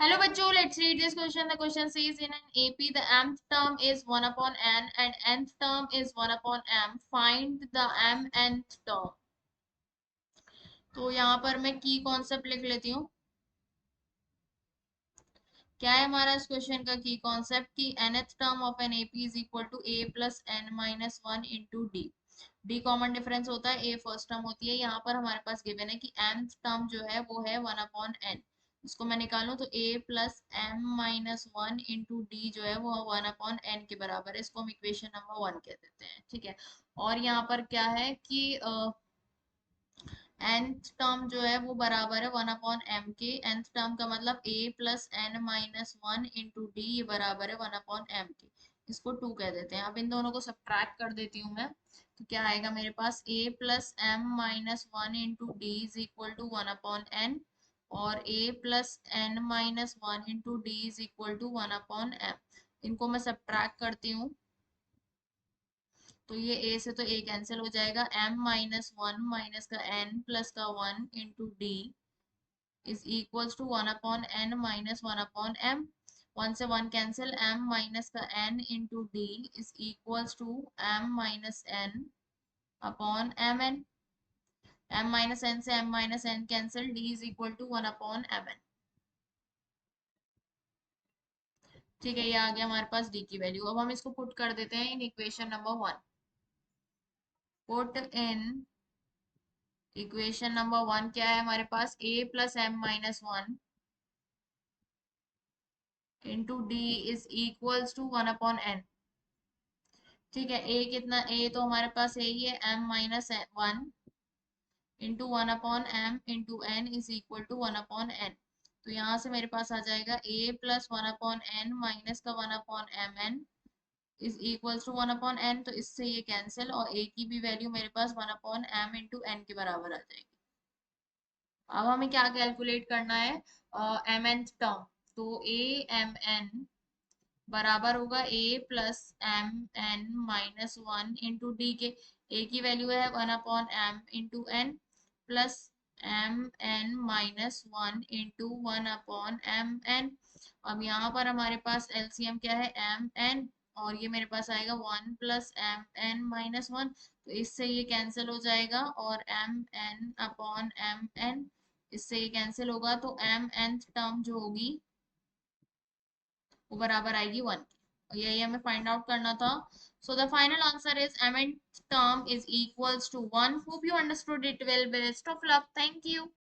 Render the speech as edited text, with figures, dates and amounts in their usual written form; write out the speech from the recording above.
Hello bachcho, let's read this question. The question says in an AP the mth term is 1 upon n and nth term is 1 upon m. Find the mnth term. तो यहाँ पर मैं की concept लिख लेती हूँ. क्या है हमारा इस क्वेश्चन का की कॉन्सेप्ट की nth term of an AP is equal to a plus n minus one into d. D common difference होता है, a फर्स्ट टर्म होती है. यहाँ पर हमारे पास गिवन है कि nth टर्म जो है वो है 1 अपॉन n. इसको मैं निकालूं तो a plus m minus one into D जो है वो 1 अपॉन n के बराबर है. इसको हम इक्वेशन नंबर 1 कह देते हैं. ठीक है. और यहाँ पर क्या है कि nth टर्म जो है वो बराबर है 1 अपॉन m के. nth टर्म का मतलब a plus n minus one into D ये बराबर है 1 अपॉन m के. इसको 2 कह देते हैं. अब इन दोनों को सब्ट्रैक्ट कर देती हूँ मैं. तो क्या आएगा मेरे पास a plus m minus one into D is equal to 1 upon n और a plus n minus one into D is equal to 1 upon m. इनको मैं सब्ट्रैक्ट करती हूँ तो ये a से तो a कैंसिल हो जाएगा. m माइनस वन माइनस का n प्लस का one into D is equals to 1 upon n minus one upon m. One से वन कैंसिल. m माइनस का n into D is equals to m minus n upon M N. m minus n से m minus n cancel. d is equal to 1 upon M N. ठीक है, ये आ गया हमारे पास d की value. अब हम इसको पुट कर देते हैं in equation number 1. Put in equation number 1 क्या है हमारे पास a plus m minus one into D is equals to 1 upon n. ठीक है. a कितना, a तो हमारे पास यही है m minus one into one upon m into n is equal to 1 upon n. तो यहाँ से मेरे पास आ जाएगा a plus one upon n minus का 1 upon M N is equals to 1 upon n. तो इससे ये कैंसिल और a की भी वैल्यू मेरे पास 1 अपॉन m इंटू n के बराबर आ जाएगी. अब हमें क्या कैलकुलेट करना है, एम एन टर्म. तो ए एम एन बराबर होगा a plus M N minus one into D के. a की वैल्यू है 1 upon m into n plus M N minus one into one upon M N. अब यहाँ पर हमारे पास एलसीएम क्या है, एम एन और ये मेरे पास आएगा 1 plus M N minus one. तो इससे ये कैंसिल हो जाएगा और M N upon M N इससे ये कैंसिल होगा. तो एम एन टर्म जो होगी वो बराबर आएगी 1 की. और यही हमें फाइंड आउट करना था. So the final answer is mn term is equals to 1. Hope you understood it well. Best of luck. Thank you.